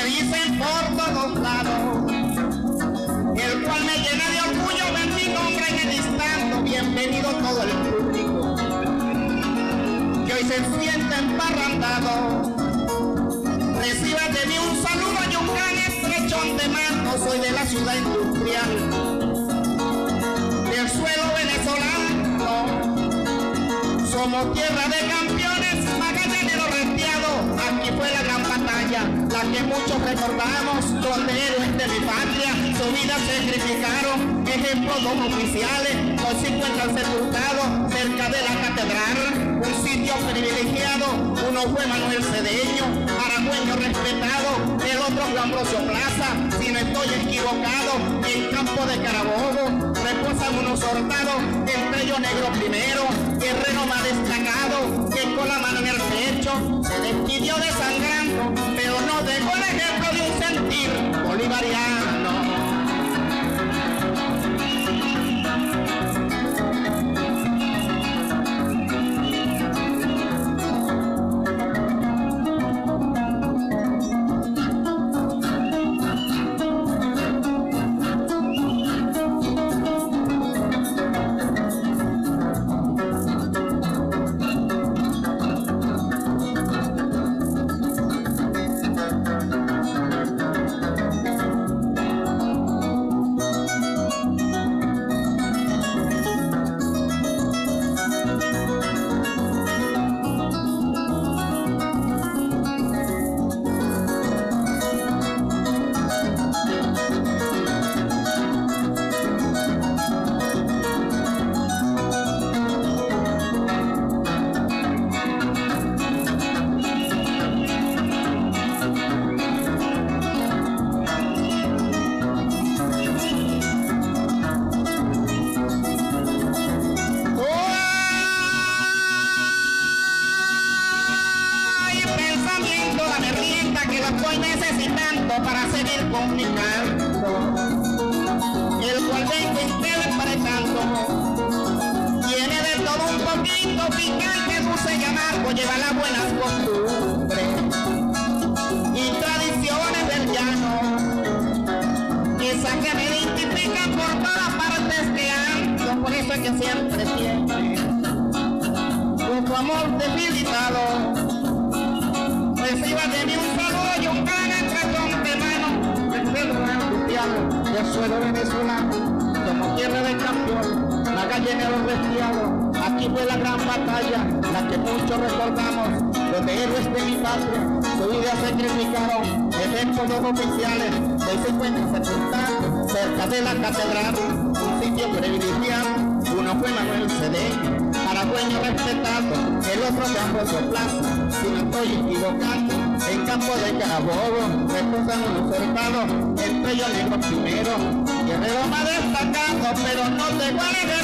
dicen por todos lados, el cual me llena de orgullo ver mi nombre en el listado. Bienvenido todo el público que hoy se siente emparrandado. Reciba de mí un saludo y un gran estrechón de mano. Soy de la ciudad industrial, del suelo venezolano. Somos tierra de campeones, magallanero restiado. Aquí fue la gran batalla, la que muchos recordamos, donde héroes de mi patria su vida sacrificaron. Ejemplos dos oficiales, hoy se encuentran sepultados cerca de la catedral, un sitio privilegiado. Uno fue Manuel Cedeño, aragüeño respetado, el otro fue Ambrosio Plaza, si no estoy equivocado. En campo de Carabobo reposan unos soldados, entre ellos Negro Primero, guerrero más destacado, que con la mano en el pecho se despidió desangrando, pero no dejó el ejemplo de un sentir bolivariano. Estoy necesitando para seguir comunicando, el cual vengo interpretando. Tiene de todo un poquito, picante, dulce y amargo, lleva las buenas costumbres y tradiciones del llano, esas que me identifican por todas partes que ando. Por eso es que siempre tiene con tu amor debilitado. Reciba de mí un saludo y un gran entretón de mano del pueblo industrial, del suelo venezolano. Somos tierra del campeón, magallanero restiado. Aquí fue la gran batalla, la que muchos recordamos, donde héroes de mi patria su vida sacrificaron. Ejemplos dos oficiales hoy se encuentran sepultados cerca de la catedral, un sitio privilegiado. Uno fue Manuel Cedeño, aragüeño respetado, el otro fue Ambrosio Plaza, si no estoy equivocado. En campo de Carabobo reposan unos soldados, entre ellos Negro Primero, guerrero más destacado, pero no te vale de